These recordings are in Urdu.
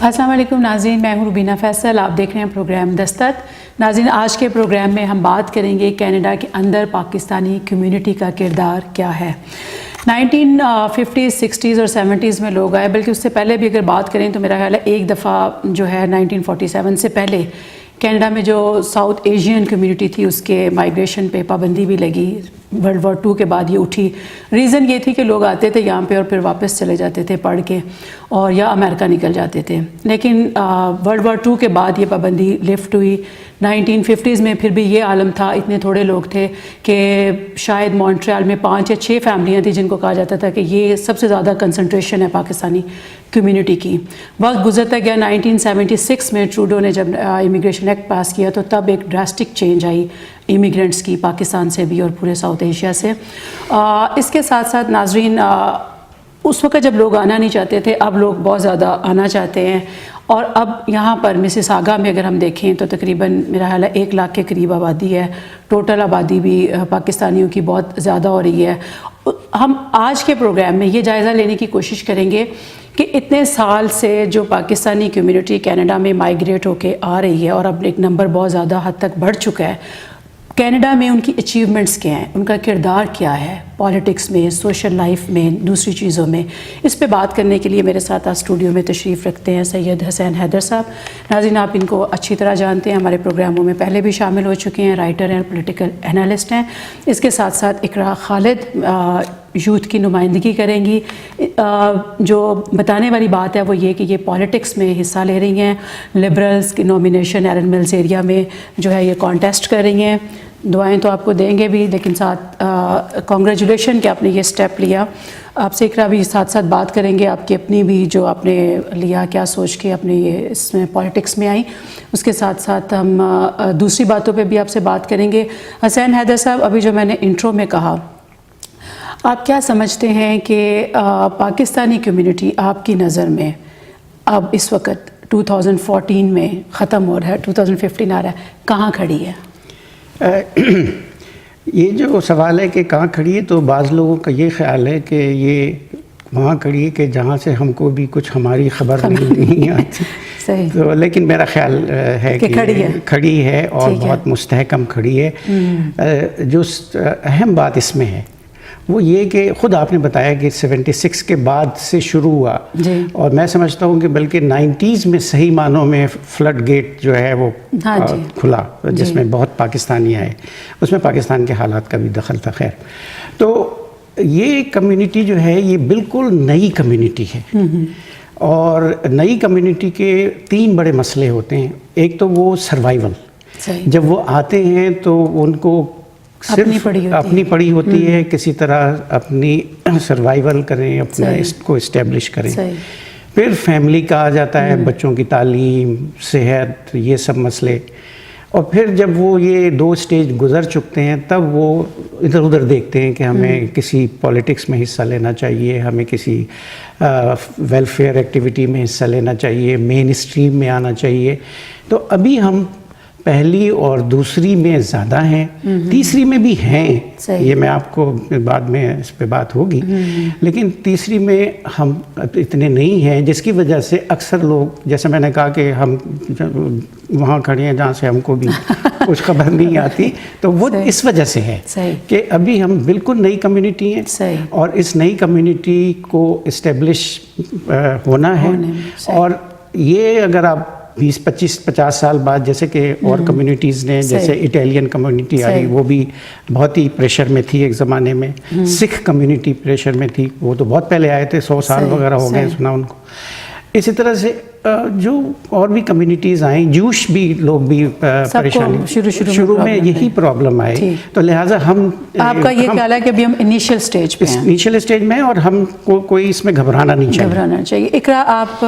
السلام علیکم ناظرین، میں ہوں روبینہ فیصل، آپ دیکھ رہے ہیں پروگرام دستک۔ ناظرین، آج کے پروگرام میں ہم بات کریں گے کینیڈا کے اندر پاکستانی کمیونٹی کا کردار کیا ہے۔ 1950s 60s اور 70s میں لوگ آئے، بلکہ اس سے پہلے بھی اگر بات کریں تو میرا خیال ہے ایک دفعہ جو ہے 1947 سے پہلے کینیڈا میں جو ساؤتھ ایشین کمیونٹی تھی اس کے مائیگریشن پہ پابندی بھی لگی۔ ورلڈ وار 2 کے بعد یہ اٹھی۔ ریزن یہ تھی کہ لوگ آتے تھے یہاں پہ اور پھر واپس چلے جاتے تھے پڑھ کے، اور یا امریکہ نکل جاتے تھے۔ لیکن ورلڈ وار 2 کے بعد یہ پابندی لفٹ ہوئی۔ 1950s میں پھر بھی یہ عالم تھا، اتنے تھوڑے لوگ تھے کہ شاید مونٹریال میں 5 یا 6 فیملیاں تھیں جن کو کہا جاتا تھا کہ یہ سب سے زیادہ کنسنٹریشن ہے پاکستانی کمیونٹی کی۔ وقت گزرتا گیا، 1976 میں ٹروڈو نے جب امیگریشن ایکٹ پاس کیا تو تب ایک ڈراسٹک چینج آئی امیگرینٹس کی، پاکستان سے بھی اور پورے ساؤتھ ایشیا سے۔ اس کے ساتھ ساتھ ناظرین، اس وقت جب لوگ آنا نہیں چاہتے تھے، اب لوگ بہت زیادہ آنا چاہتے ہیں، اور اب یہاں پر مسیساگا میں اگر ہم دیکھیں تو تقریباً میرا خیال ہے 1 لاکھ کے قریب آبادی ہے۔ ٹوٹل آبادی بھی پاکستانیوں کی بہت زیادہ ہو رہی ہے۔ ہم آج کے پروگرام میں یہ جائزہ لینے کی کوشش کریں گے کہ اتنے سال سے جو پاکستانی کمیونٹی کینیڈا میں مائیگریٹ ہو کے آ رہی ہے اور اب ایک نمبر بہت زیادہ حد تک بڑھ چکا ہے، کینیڈا میں ان کی اچیومنٹس کیا ہیں، ان کا کردار کیا ہے پالیٹکس میں، سوشل لائف میں، دوسری چیزوں میں۔ اس پہ بات کرنے کے لیے میرے ساتھ آج اسٹوڈیو میں تشریف رکھتے ہیں سید حسین حیدر صاحب۔ ناظرین، آپ ان کو اچھی طرح جانتے ہیں، ہمارے پروگراموں میں پہلے بھی شامل ہو چکے ہیں، رائٹر ہیں، پولیٹیکل انالسٹ ہیں۔ اس کے ساتھ ساتھ اقرا خالد یوتھ کی نمائندگی کریں گی۔ جو بتانے والی بات ہے وہ یہ کہ یہ پالیٹکس میں حصہ لے رہی ہیں، لبرلز کی نومینیشن ایرن ملز ایریا میں جو ہے یہ کانٹیسٹ کر رہی ہیں۔ دعائیں تو آپ کو دیں گے بھی، لیکن ساتھ کانگریچولیشن کہ آپ نے یہ سٹیپ لیا۔ آپ سے اقرا بھی ساتھ ساتھ بات کریں گے، آپ کی اپنی بھی جو آپ نے لیا، کیا سوچ کے اپنے یہ اس میں پالیٹکس میں آئیں۔ اس کے ساتھ ساتھ ہم دوسری باتوں پہ بھی آپ سے بات کریں گے۔ حسین حیدر صاحب، ابھی جو میں نے انٹرو میں کہا، آپ کیا سمجھتے ہیں کہ پاکستانی کمیونٹی آپ کی نظر میں اب اس وقت 2014 میں ختم ہو رہا ہے، 2015 آ رہا ہے، کہاں کھڑی ہے؟ یہ جو سوال ہے کہ کہاں کھڑی ہے، تو بعض لوگوں کا یہ خیال ہے کہ یہ وہاں کھڑی ہے کہ جہاں سے ہم کو بھی کچھ ہماری خبر نہیں آتی۔ تو لیکن میرا خیال ہے کہ کھڑی ہے اور بہت مستحکم کھڑی ہے۔ جو اہم بات اس میں ہے وہ یہ کہ خود آپ نے بتایا کہ 76 کے بعد سے شروع ہوا، اور میں سمجھتا ہوں کہ بلکہ 90s میں صحیح معنوں میں فلڈ گیٹ جو ہے وہ کھلا، جس میں بہت پاکستانی آئے، اس میں پاکستان کے حالات کا بھی دخل تھا۔ خیر، تو یہ کمیونٹی جو ہے یہ بالکل نئی کمیونٹی ہے، اور نئی کمیونٹی کے 3 بڑے مسئلے ہوتے ہیں۔ ایک تو وہ سروائیول، جب وہ آتے ہیں تو ان کو صرف اپنی پڑی ہوتی ہے، کسی طرح اپنی سروائیول کریں، اپنا اس کو اسٹیبلش کریں۔ پھر فیملی کا آ جاتا ہے، بچوں کی تعلیم، صحت، یہ سب مسئلے، اور پھر جب وہ یہ 2 سٹیج گزر چکتے ہیں تب وہ ادھر ادھر دیکھتے ہیں کہ ہمیں کسی پالیٹکس میں حصہ لینا چاہیے، ہمیں کسی ویلفیئر ایکٹیویٹی میں حصہ لینا چاہیے، مین اسٹریم میں آنا چاہیے۔ تو ابھی ہم پہلی اور دوسری میں زیادہ ہیں، تیسری میں بھی ہیں، یہ میں آپ کو بعد میں اس پہ بات ہوگی، لیکن تیسری میں ہم اتنے نہیں ہیں، جس کی وجہ سے اکثر لوگ، جیسے میں نے کہا کہ ہم وہاں کھڑے ہیں جہاں سے ہم کو بھی کچھ خبر نہیں آتی، تو وہ اس وجہ سے ہے کہ ابھی ہم بالکل نئی کمیونٹی ہیں، اور اس نئی کمیونٹی کو اسٹیبلش ہونا ہے۔ اور یہ اگر آپ 20-25-50 سال بعد، جیسے کہ اور کمیونٹیز نے، جیسے اٹیلین کمیونٹی آئی، وہ بھی بہت ہی پریشر میں تھی ایک زمانے میں، سکھ کمیونٹی پریشر میں تھی، وہ تو بہت پہلے آئے تھے، 100 سال وغیرہ ہو گئے سنا ان کو۔ اسی طرح سے جو اور بھی کمیونٹیز آئیں، جوش بھی لوگ بھی پریشانی، شروع میں یہی پرابلم آئی، تو لہٰذا ہم، آپ کا یہ خیال ہے کہ ابھی ہم انیشیل سٹیج پہ ہیں؟ انیشیل سٹیج میں، اور ہم کو کوئی اس میں گھبرانا نہیں چاہیے۔ اقرا، آپ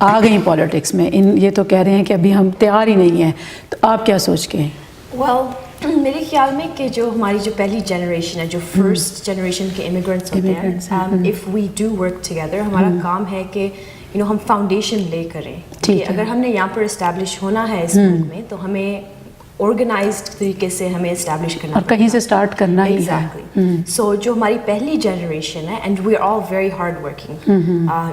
آ گئی پالیٹکس میں، یہ تو کہہ رہے ہیں کہ ابھی ہم تیار ہی نہیں ہیں، تو آپ کیا سوچ کے ہیں؟ میرے خیال میں کہ جو ہماری جو پہلی جنریشن ہے، جو فرسٹ جنریشن کے امیگرینٹس ہوتے ہیں، if we do work together, ہمارا کام ہے کہ ہم فاؤنڈیشن لے کریں کہ اگر ہم نے یہاں پر اسٹیبلش ہونا ہے اس ملک میں، تو ہمیں آرگنائزڈ طریقے سے ہمیں اسٹیبلش کرنا اور کہیں سے اسٹارٹ کرنا ہی ہے. ایگزیکٹلی. سو جو ہماری پہلی جنریشن ہے and we are all very hard working,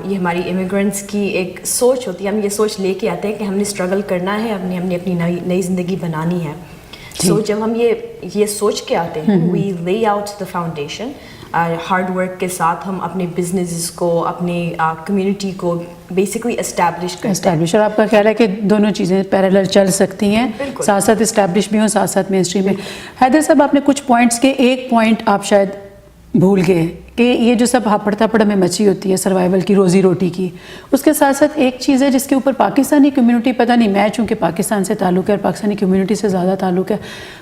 یہ ہماری امیگرینٹس کی ایک سوچ ہوتی ہے, ہم یہ سوچ لے کے آتے ہیں کہ ہم نے اسٹرگل کرنا ہے, ہم نے اپنی نئی زندگی بنانی ہے. سو جب ہم یہ سوچ کے آتے ہیں, we lay out the foundation, hard work کے ساتھ ہم اپنے بزنسز کو, اپنی کمیونٹی کو بیسکلی اسٹیبلش کرتے ہیں. اور آپ کا خیال ہے کہ دونوں چیزیں پیرالل چل سکتی ہیں, ساتھ ساتھ اسٹیبلش بھی ہوں, ساتھ ساتھ مین اسٹریم میں. حیدر صاحب, آپ نے کچھ پوائنٹس کے ایک پوائنٹ آپ شاید بھول گئے کہ یہ جو سب ہاپڑ تھاپڑ میں مچی ہوتی ہے سروائیول کی, روزی روٹی کی, اس کے ساتھ ساتھ ایک چیز ہے جس کے اوپر پاکستانی کمیونٹی, پتہ نہیں میں چونکہ پاکستان سے تعلق ہے اور پاکستانی کمیونٹی سے زیادہ تعلق ہے,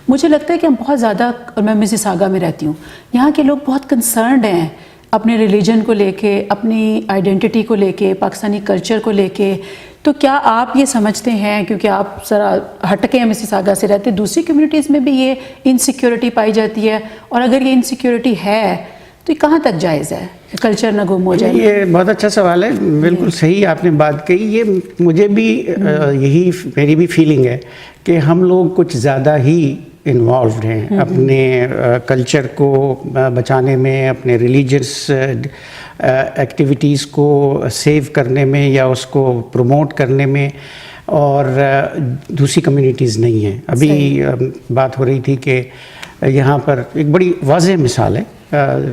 مجھے لگتا ہے کہ ہم بہت زیادہ, اور میں مسیساگا میں رہتی ہوں, یہاں کے لوگ بہت کنسرنڈ ہیں اپنے ریلیجن کو لے کے, اپنی آئیڈینٹی کو لے کے, پاکستانی کلچر کو لے کے. تو کیا آپ یہ سمجھتے ہیں, کیونکہ آپ ذرا ہٹ کے مسیساگا سے رہتے, دوسری کمیونٹیز میں بھی یہ انسیکیورٹی پائی جاتی ہے, اور اگر یہ انسیکیورٹی ہے تو یہ کہاں تک جائز ہے, کلچر نہ گم ہو جائے؟ یہ بہت اچھا سوال ہے, بالکل صحیح آپ نے بات کہی. یہ مجھے بھی یہی میری بھی فیلنگ ہے کہ ہم لوگ کچھ زیادہ ہی انوالوڈ ہیں اپنے کلچر کو بچانے میں, اپنے ریلیجس ایکٹیویٹیز کو سیو کرنے میں یا اس کو پروموٹ کرنے میں, اور دوسری کمیونٹیز نہیں ہیں. ابھی بات ہو رہی تھی کہ یہاں پر ایک بڑی واضح مثال ہے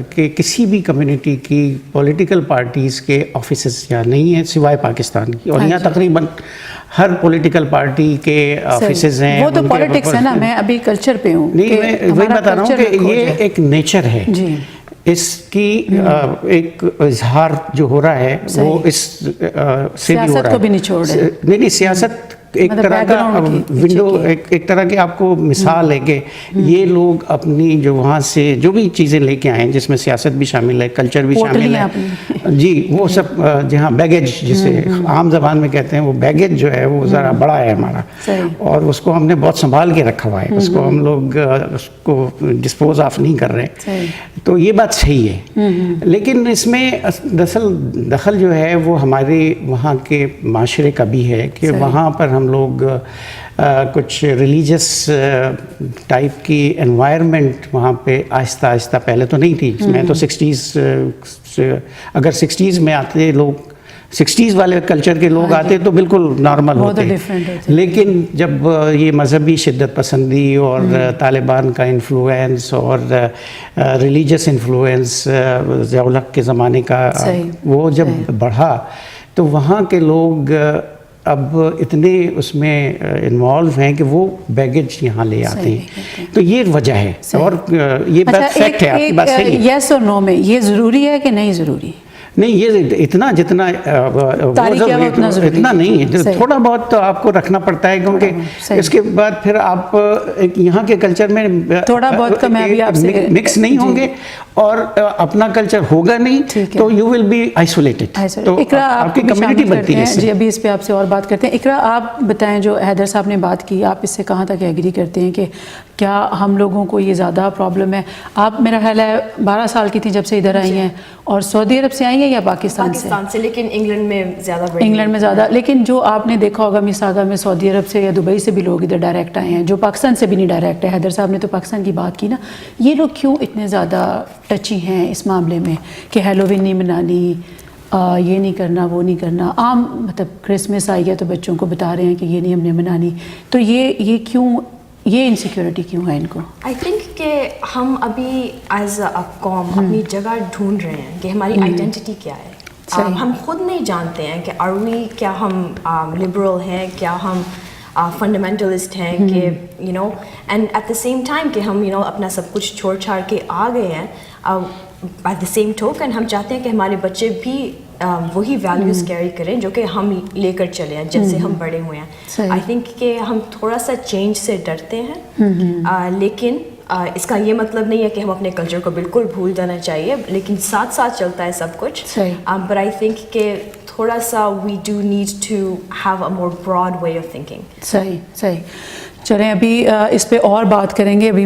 کہ کسی بھی کمیونٹی کی پولیٹیکل پارٹیز کے آفیسز یہاں نہیں ہیں سوائے پاکستان کی, اور یہاں تقریباً ہر پولیٹیکل پارٹی کے آفیسز ہیں. وہ تو پولیٹکس ہے نا, میں ابھی کلچر پہ ہوں. نہیں, میں وہی بتا رہا ہوں کہ یہ ایک نیچر ہے, اس کی ایک اظہار جو ہو رہا ہے وہ اس سے بھی ہو رہا ہے. سیاست کو بھی نہیں چھوڑ رہے. نہیں, سیاست ایک طرح کا ونڈو, ایک طرح کی آپ کو مثال ہے کہ یہ لوگ اپنی جو وہاں سے جو بھی چیزیں لے کے آئے ہیں, جس میں سیاست بھی شامل ہے, کلچر بھی شامل ہے, جی وہ سب جہاں بیگیج جسے عام زبان میں کہتے ہیں, وہ بیگیج جو ہے وہ ذرا بڑا ہے ہمارا, اور اس کو ہم نے بہت سنبھال کے رکھا ہوا ہے, اس کو ہم لوگ اس کو ڈسپوز آف نہیں کر رہے. تو یہ بات صحیح ہے, لیکن اس میں دخل جو ہے وہ ہمارے وہاں کے معاشرے کا بھی ہے کہ وہاں پر ہم لوگ کچھ ریلیجس ٹائپ کی انوائرمنٹ وہاں پہ آہستہ آہستہ, پہلے تو نہیں تھی. میں تو 60s اگر 60s میں آتے لوگ, 60s والے کلچر کے لوگ آتے تو بالکل نارمل ہوتے, لیکن جب یہ مذہبی شدت پسندی اور طالبان کا انفلوئنس اور ریلیجس انفلوئنس ضیاء الحق کے زمانے کا وہ جب بڑھا, تو وہاں کے لوگ اب اتنے اس میں انوالو ہیں کہ وہ بیگیج یہاں لے آتے ہیں. تو یہ وجہ ہے, اور یہ بات فیکٹ ہے, آپ کی بات صحیح ہے. یس اور نو میں یہ ضروری ہے کہ نہیں ضروری؟ نہیں, یہ اتنا جتنا اتنا نہیں ہے, تھوڑا بہت تو آپ کو رکھنا پڑتا ہے, کیونکہ اس کے بعد پھر آپ یہاں کے کلچر میں تھوڑا بہت کا میں بھی آپ سے مکس نہیں ہوں گے, اور اپنا کلچر ہوگا نہیں, تو یو ول بی آئسولیٹڈ. تو آپ کی کمیونٹی بنتی ہے. جی, ابھی اس پہ آپ سے اور بات کرتے ہیں. اقرا, آپ بتائیں, جو حیدر صاحب نے بات کی, آپ اس سے کہاں تک ایگری کرتے ہیں کہ کیا ہم لوگوں کو یہ زیادہ پرابلم ہے؟ آپ میرا خیال ہے 12 سال کی تھیں جب سے ادھر آئی ہیں, اور سعودی عرب سے آئی ہیں یا پاکستان سے؟ لیکن انگلینڈ میں زیادہ. لیکن جو آپ نے دیکھا ہوگا مساگا میں سعودی عرب سے یا دبئی سے بھی لوگ ادھر ڈائریکٹ آئے ہیں, جو پاکستان سے بھی نہیں ڈائریکٹ ہے. حیدر صاحب نے تو پاکستان کی بات کی نا, یہ لوگ کیوں اتنے زیادہ ٹچی ہیں اس معاملے میں کہ ہیلووین نہیں منانی, یہ نہیں کرنا, وہ نہیں کرنا؟ عام مطلب کرسمس آئی ہے تو بچوں کو بتا رہے ہیں کہ یہ نہیں ہم نے منانی. تو یہ کیوں, یہ انسیکیورٹی کیوں ہے ان کو؟ آئی تھنک کہ ہم ابھی ایز اے قوم اپنی جگہ ڈھونڈ رہے ہیں کہ ہماری آئیڈینٹی کیا ہے. ہم خود نہیں جانتے ہیں کہ کیا ہم لبرل ہیں, کیا ہم فنڈامنٹلسٹ ہیں, کہ and at the same time کہ ہم اپنا سب کچھ چھوڑ چھاڑ کے آ گئے ہیں. بائی دا سیم ٹوکن ہم چاہتے ہیں کہ ہمارے بچے بھی وہی ویلیوز کیری کریں جو کہ ہم لے کر چلے ہیں جیسے ہم بڑے ہوئے ہیں. آئی تھنک کہ ہم تھوڑا سا چینج سے ڈرتے ہیں, لیکن اس کا یہ مطلب نہیں ہے کہ ہم اپنے کلچر کو بالکل بھول جانا چاہیے, لیکن ساتھ ساتھ چلتا ہے سب کچھ. بٹ آئی تھنک کہ تھوڑا سا we do need to have a more broad way of thinking. صحیح. چلیں ابھی اس پہ اور بات کریں گے. ابھی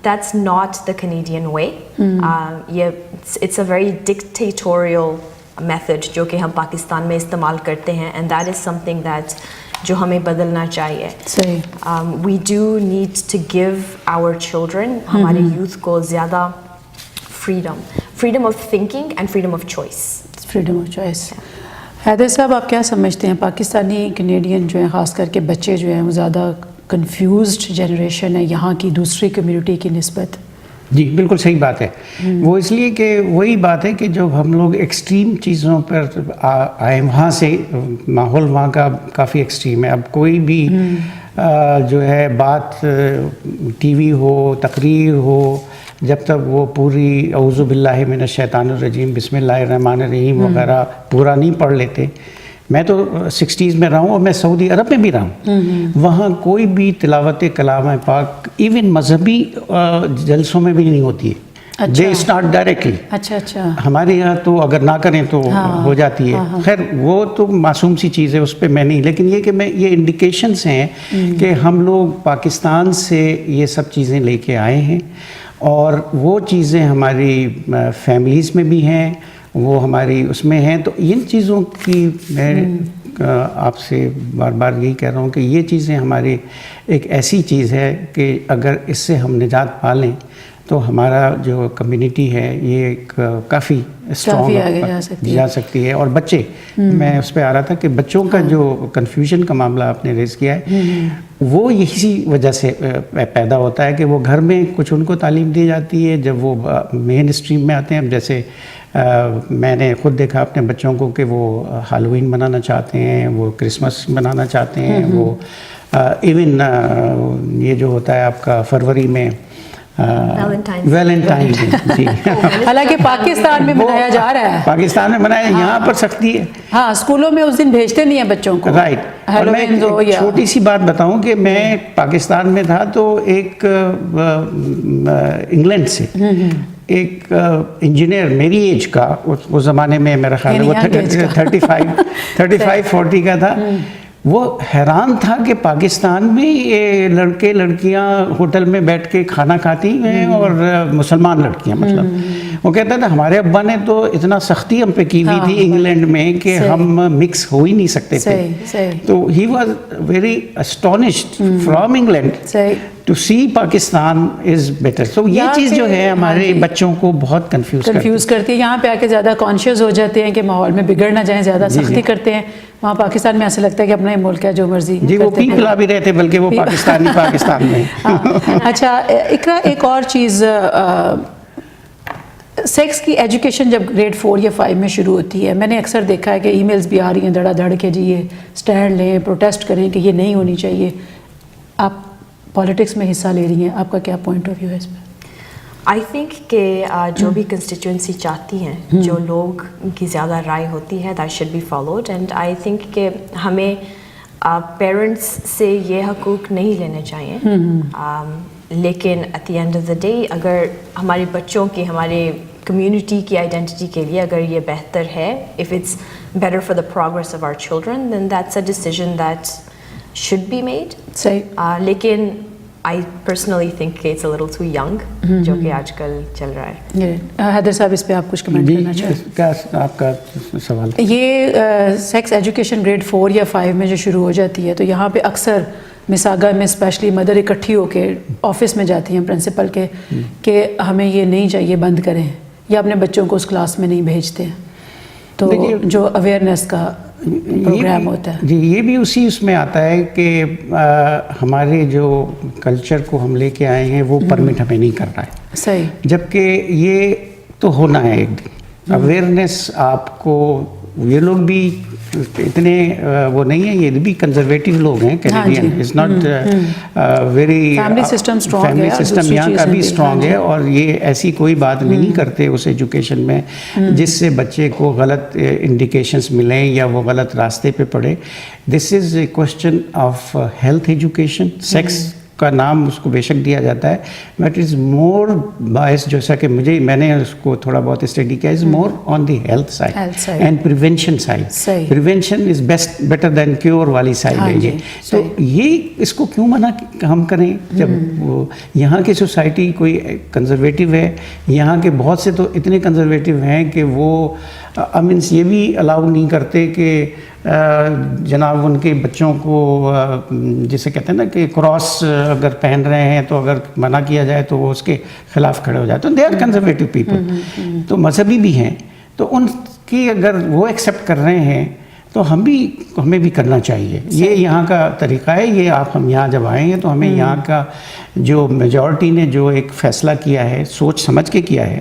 that's not the Canadian way. It's a very dictatorial method جو کہ ہم پاکستان میں استعمال کرتے ہیں, and that is something that جو ہمیں بدلنا چاہیے. We do need to give our children, ہمارے یوتھ کو زیادہ freedom of thinking and freedom of choice. Haider صاحب, آپ کیا سمجھتے ہیں پاکستانی کینیڈین جو ہیں, خاص کر کے بچے جو ہیں, وہ زیادہ کنفیوزڈ جنریشن ہے یہاں کی دوسری کمیونٹی کی نسبت؟ جی بالکل صحیح بات ہے. وہ اس لیے کہ وہی بات ہے کہ جب ہم لوگ ایکسٹریم چیزوں پر آئے, وہاں سے ماحول وہاں کا کافی ایکسٹریم ہے. اب کوئی بھی جو ہے بات ٹی وی ہو, تقریر ہو, جب تک وہ پوری اعوذ باللہ من الشیطان الرجیم بسم اللہ الرحمن الرحیم وغیرہ پورا نہیں پڑھ لیتے. میں تو 60s میں رہا ہوں اور میں سعودی عرب میں بھی رہا ہوں, وہاں کوئی بھی تلاوت کلام پاک ایون مذہبی جلسوں میں بھی نہیں ہوتی ہے. They start directly. اچھا. ہمارے یہاں تو اگر نہ کریں تو ہو جاتی ہے. خیر وہ تو معصوم سی چیز ہے, اس پہ میں نہیں, لیکن یہ کہ میں یہ انڈیکیشنز ہیں کہ ہم لوگ پاکستان سے یہ سب چیزیں لے کے آئے ہیں, اور وہ چیزیں ہماری فیملیز میں بھی ہیں, وہ ہماری اس میں ہیں. تو ان چیزوں کی میں آپ سے بار بار یہی کہہ رہا ہوں کہ یہ چیزیں ہماری ایک ایسی چیز ہے کہ اگر اس سے ہم نجات پا لیں تو ہمارا جو کمیونٹی ہے یہ کافی اسٹرانگ جا سکتی ہے. اور بچے, میں اس پہ آ رہا تھا کہ بچوں کا جو کنفیوژن کا معاملہ آپ نے ریز کیا ہے, وہ اسی وجہ سے پیدا ہوتا ہے کہ وہ گھر میں کچھ ان کو تعلیم دی جاتی ہے, جب وہ مین اسٹریم میں آتے ہیں. جیسے میں نے خود دیکھا اپنے بچوں کو کہ وہ ہالووین منانا چاہتے ہیں, وہ کرسمس منانا چاہتے ہیں, وہ ایون یہ جو ہوتا ہے آپ کا فروری میں ویلنٹائن ڈے, جی حالانکہ پاکستان میں منایا جا رہا ہے, پاکستان میں منایا, یہاں پر سختی ہے. ہاں, اسکولوں میں اس دن بھیجتے نہیں ہیں بچوں کو. رائٹ. اور میں چھوٹی سی بات بتاؤں کہ میں پاکستان میں تھا تو ایک انگلینڈ سے ایک انجینئر میری ایج کا, اس زمانے میں میرا خیال ہے وہ 35-40 کا تھا, وہ حیران تھا کہ پاکستان میں یہ لڑکے لڑکیاں ہوٹل میں بیٹھ کے کھانا کھاتی ہیں, اور مسلمان لڑکیاں, مطلب وہ کہتا تھا ہمارے ابا نے تو اتنا سختی ہم پہ کی ہوئی تھی انگلینڈ میں کہ ہم مکس ہو ہی نہیں سکتے تھے. تو he was very astonished from England to see Pakistan is better. تو یہ چیز جو ہے ہمارے بچوں کو بہت کنفیوز کرتی ہے. یہاں پہ آ کے زیادہ کانشیس ہو جاتے ہیں کہ ماحول میں بگڑ نہ جائیں, زیادہ سختی کرتے ہیں. وہاں پاکستان میں ایسا لگتا ہے کہ اپنا ہی ملک ہے, جو مرضی. جی وہ پی پلا بھی رہتے, بلکہ وہ پاکستان میں. اچھا اقرا, ایک اور چیز, سیکس کی ایجوکیشن جب گریڈ 4 یا 5 میں شروع ہوتی ہے, میں نے اکثر دیکھا ہے کہ ای میلز بھی آ رہی ہیں دھڑا دھڑ کے, جی یہ اسٹینڈ لیں, پروٹیسٹ کریں کہ یہ نہیں ہونی چاہیے. آپ پالیٹکس میں حصہ لے رہی ہیں, آپ کا کیا پوائنٹ آف ویو ہے اس پہ؟ آئی تھنک کہ جو بھی کنسٹیچوئنسی چاہتی ہیں, جو لوگ کی زیادہ رائے ہوتی ہے, that should be followed. And I think کہ ہمیں پیرنٹس سے یہ حقوق نہیں لینے چاہیے, لیکن at the end of the day اگر ہمارے بچوں کی, ہمارے کمیونٹی کی آئیڈینٹی کے لیے اگر یہ بہتر ہے, if it's better for the progress of our children, then that's a decision that should be made. لیکن I personally think it's a little too young, جو کہ آج کل چل رہا ہے. حیدر صاحب اس پہ آپ کچھ کمنٹ کرنا چاہیں؟ کیا آپ کا سوال؟ یہ سیکس ایجوکیشن گریڈ 4 یا 5 میں جو شروع ہو جاتی ہے, تو یہاں پہ اکثر مساگا میں اسپیشلی مدر اکٹھی ہو کے آفس میں جاتی ہیں پرنسپل کے کہ ہمیں یہ نہیں چاہیے, بند کریں, یا اپنے بچوں کو اس کلاس میں نہیں بھیجتے ہیں. تو جو اویئرنیس کا پروگرام ہوتا ہے, جی یہ بھی اس میں آتا ہے کہ ہمارے جو کلچر کو ہم لے کے آئے ہیں وہ پرمٹ ہمیں نہیں کر رہا ہے. صحیح. جبکہ یہ تو ہونا ہے ایک دن. اویئرنیس آپ کو, یہ لوگ بھی اتنے وہ نہیں ہیں, یہ بھی کنزرویٹو لوگ ہیں Canadian, it's not very, family system یہاں کا بھی اسٹرانگ ہے, اور یہ ایسی کوئی بات نہیں کرتے اس ایجوکیشن میں جس سے بچے کو غلط انڈیکیشنز ملیں یا وہ غلط راستے پہ پڑے. This is a question of health education. Sex کا نام اس کو بے شک دیا جاتا ہے بٹ از مور باعث جیسا کہ میں نے اس کو تھوڑا بہت اسٹڈی کیا is more on the health side and prevention side. Prevention is better than cure والی سائڈ ہے یہ. تو یہ اس کو کیوں منع ہم کریں جب یہاں کی سوسائٹی کوئی کنزرویٹو ہے. یہاں کے بہت سے تو اتنے کنزرویٹو ہیں کہ وہ مینس یہ بھی الاؤ نہیں کرتے کہ جناب ان کے بچوں کو جسے کہتے ہیں نا کہ کراس اگر پہن رہے ہیں تو اگر منع کیا جائے تو وہ اس کے خلاف کھڑے ہو جائے. تو دے آر کنزرویٹو پیپل, تو مذہبی بھی ہیں, تو ان کی اگر وہ ایکسیپٹ کر رہے ہیں تو ہمیں بھی کرنا چاہیے. یہ یہاں کا طریقہ ہے. یہ ہم یہاں جب آئے ہیں تو ہمیں یہاں کا جو میجورٹی نے جو ایک فیصلہ کیا ہے سوچ سمجھ کے کیا ہے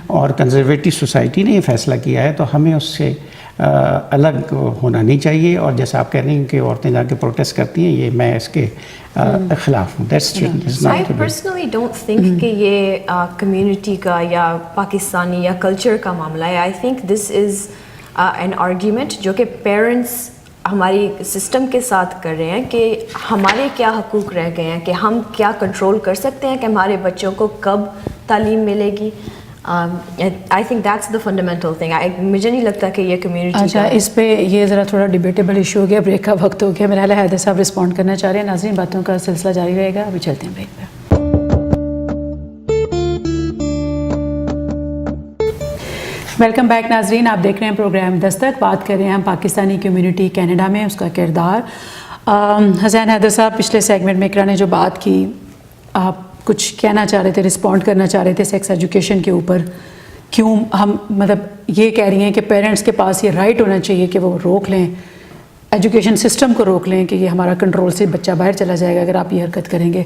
اور کنزرویٹو سوسائٹی نے یہ فیصلہ کیا ہے, تو ہمیں اس سے الگ ہونا نہیں چاہیے. اور جیسا آپ کہہ رہی ہیں کہ عورتیں جا کے پروٹیسٹ کرتی ہیں, یہ میں اس کے خلاف ہوں. I personally don't think کہ یہ کمیونٹی کا یا پاکستانی یا کلچر کا معاملہ ہے. I think this is an argument جو کہ پیرنٹس ہماری سسٹم کے ساتھ کر رہے ہیں کہ ہمارے کیا حقوق رہ گئے ہیں, کہ ہم کیا کنٹرول کر سکتے ہیں کہ ہمارے بچوں کو کب تعلیم ملے گی. I think that's the fundamental thing. مجھے نہیں لگتا کہ یہ کمیونٹی. اچھا, اس پہ یہ ذرا تھوڑا ڈیبیٹیبل ایشو ہو گیا, بریک کا وقت ہو گیا. میرا خیال ہے حیدر صاحب رسپونڈ کرنا چاہ رہے ہیں. ناظرین, باتوں کا سلسلہ جاری رہے گا, ابھی چلتے ہیں بریک پہ. ویلکم بیک ناظرین, آپ دیکھ رہے ہیں پروگرام دستک. بات کر رہے ہیں ہم پاکستانی کمیونٹی کینیڈا میں, اس کا کردار. حسین حیدر صاحب, پچھلے سیگمنٹ میں اقرا نے جو بات کی, آپ کچھ کہنا چاہ رہے تھے, رسپونڈ کرنا چاہ رہے تھے سیکس ایجوکیشن کے اوپر. کیوں ہم مطلب یہ کہہ رہی ہیں کہ پیرنٹس کے پاس یہ رائٹ ہونا چاہیے کہ وہ روک لیں, ایجوکیشن سسٹم کو روک لیں کہ یہ ہمارا کنٹرول سے بچہ باہر چلا جائے گا اگر آپ یہ حرکت کریں گے.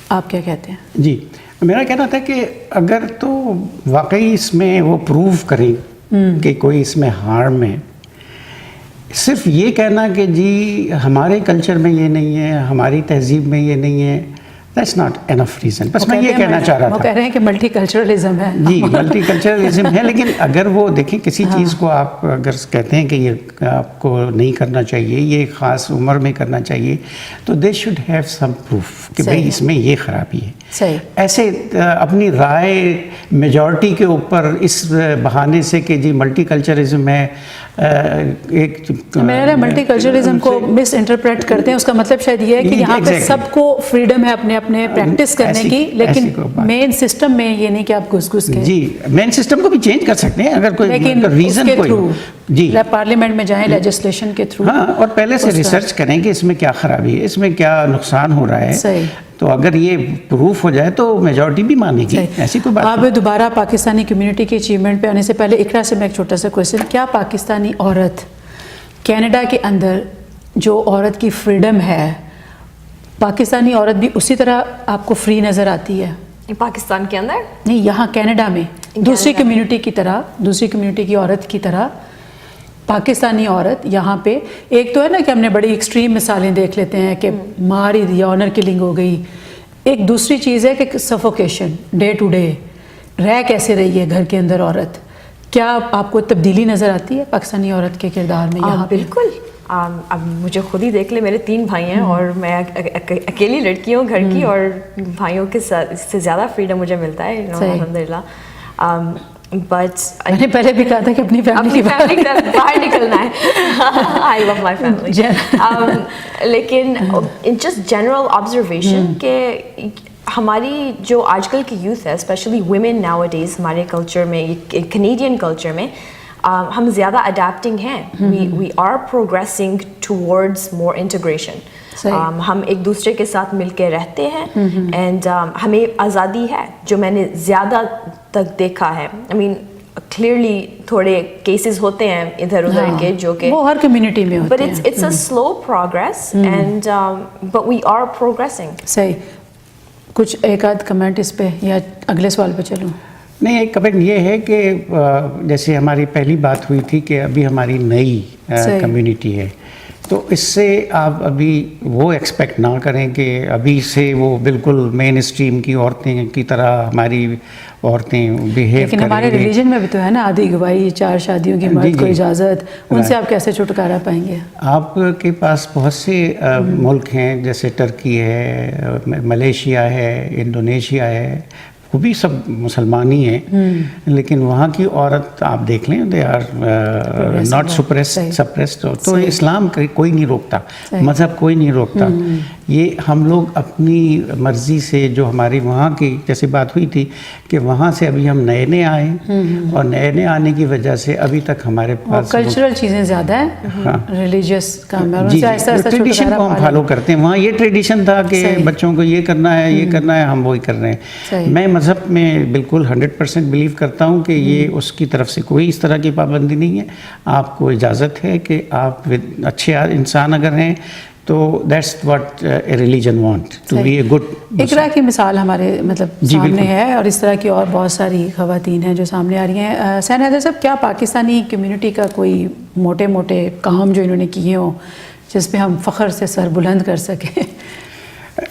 آپ کیا کہتے ہیں؟ جی, میرا کہنا تھا کہ اگر تو واقعی اس میں وہ پروو کریں کہ کوئی اس میں ہارم ہے, صرف یہ کہنا کہ جی ہمارے کلچر میں یہ نہیں ہے, ہماری تہذیب میں یہ نہیں ہے, that's not enough reason. بس میں یہ کہنا چاہ رہا تھا. وہ کہہ رہے ہیں کہ ملٹی کلچرلزم ہے. جی, ملٹی کلچرلزم ہے, لیکن اگر وہ دیکھیں کسی چیز کو آپ اگر کہتے ہیں کہ یہ آپ کو نہیں کرنا چاہیے, یہ خاص عمر میں کرنا چاہیے, تو they should have some proof کہ بھائی اس میں یہ خرابی ہے. صحیح. ایسے اپنی رائے میجورٹی کے اوپر اس بہانے سے کہ جی ملٹی کلچرلزم ہے, ایک میرا ملٹی کلچرلزم کو مس انٹرپریٹ کرتے ہیں. اس کا مطلب شاید یہ ہے کہ یہاں پہ سب کو فریڈم ہے اپنے اپنے پریکٹس کرنے کی, لیکن مین سسٹم میں یہ نہیں کہ آپ گھس گھس کے. جی, مین سسٹم کو بھی چینج کر سکتے ہیں اگر کوئی ریزن کوئی. جی, پارلیمنٹ میں جائیں لیجسلیشن کے تھرو. ہاں, اور پہلے سے ریسرچ کریں کہ اس میں کیا خرابی ہے, اس میں کیا نقصان ہو رہا ہے. صحیح. تو اگر یہ پروف ہو جائے تو میجورٹی بھی مانے گی, ایسی کوئی بات. آپ دوبارہ پاکستانی کمیونٹی کی اچیومنٹ پہ آنے سے پہلے اقرا سے میں ایک چھوٹا سا کویشچن, کیا پاکستانی عورت کینیڈا کے اندر جو عورت کی فریڈم ہے, پاکستانی عورت بھی اسی طرح آپ کو فری نظر آتی ہے؟ پاکستان کے اندر نہیں, یہاں کینیڈا میں دوسری کمیونٹی کی طرح, دوسری کمیونٹی کی عورت کی طرح پاکستانی عورت یہاں پہ, ایک تو ہے نا کہ ہم نے بڑی ایکسٹریم مثالیں دیکھ لیتے ہیں کہ مار ہی دیا, آنر کلنگ ہو گئی. ایک دوسری چیز ہے کہ سفوکیشن, ڈے ٹو ڈے رہ کیسے رہی ہے گھر کے اندر عورت. کیا آپ کو تبدیلی نظر آتی ہے پاکستانی عورت کے کردار میں یہاں؟ بالکل. اب مجھے خود ہی دیکھ لے, میرے 3 بھائی ہیں اور میں اکیلی لڑکی ہوں گھر کی, اور بھائیوں کے سے زیادہ فریڈم مجھے ملتا ہے الحمد للہ. بٹ میں نے پہلے بھی کہا تھا کہ اپنی فیملی باہر نکلنا ہے. I love my family. لیکن جسٹ جنرل آبزرویشن کہ ہماری جو آج کل کی یوتھ ہے, especially women nowadays, ہمارے کلچر میں, کینیڈین کلچر میں ہم زیادہ اڈیپٹنگ ہیں. We are progressing towards more integration. ہم ایک دوسرے کے ساتھ مل کے رہتے ہیں, اینڈ ہمیں آزادی ہے جو میں نے زیادہ تک دیکھا ہے. آئی مین کلیئرلی تھوڑے کیسز ہوتے ہیں ادھر ادھر کے جو کہ وہ ہر کمیونٹی میں ہوتے ہیں, but it's a slow progress, and but we are progressing. صحیح. کچھ ایک آدھ کمنٹ اس پہ یا اگلے سوال پہ چلوں؟ نہیں, ایک کمنٹ یہ ہے کہ جیسے ہماری پہلی بات ہوئی تھی کہ ابھی ہماری نئی کمیونٹی ہے, تو اس سے آپ ابھی وہ ایکسپیکٹ نہ کریں کہ ابھی سے وہ بالکل مین اسٹریم کی عورتیں کی طرح ہماری عورتیں بیہیو کریں. لیکن ہمارے ریلیجن میں بھی تو ہے نا آدھی گواہی، 4 شادیوں کی مرد کو اجازت، ان سے آپ کیسے چھٹکارا پائیں گے؟ آپ کے پاس بہت سے ملک ہیں جیسے ٹرکی ہے، ملیشیا ہے، انڈونیشیا ہے، وہ بھی سب مسلمان ہی ہیں، لیکن وہاں کی عورت آپ دیکھ لیں دے آر ناٹ سپریسڈ. تو اسلام کوئی نہیں روکتا، مذہب کوئی نہیں روکتا. یہ ہم لوگ اپنی مرضی سے جو ہماری وہاں کی جیسے بات ہوئی تھی کہ وہاں سے ابھی ہم نئے نئے آئے اور نئے نئے آنے کی وجہ سے ابھی تک ہمارے پاس کلچرل چیزیں زیادہ ہیں، ریلیجیس کام ہے، ٹریڈیشن کو ہم فالو کرتے ہیں. وہاں یہ ٹریڈیشن تھا کہ بچوں کو یہ کرنا ہے، یہ کرنا ہے، ہم وہی کر رہے ہیں. میں مذہب میں بالکل 100% بلیو کرتا ہوں کہ یہ اس کی طرف سے کوئی اس طرح کی پابندی نہیں ہے. آپ کو اجازت ہے کہ آپ اچھے انسان اگر ہیں تو that's what a religion want to be a good. Iqra کی مثال ہمارے مطلب سامنے ہے، اور اس طرح کی اور بہت ساری خواتین ہیں جو سامنے آ رہی ہیں. حسین حیدر صاحب، کیا پاکستانی کمیونٹی کا کوئی موٹے موٹے کام جو انہوں نے کیے ہوں جس پہ ہم فخر سے سر بلند کر سکیں؟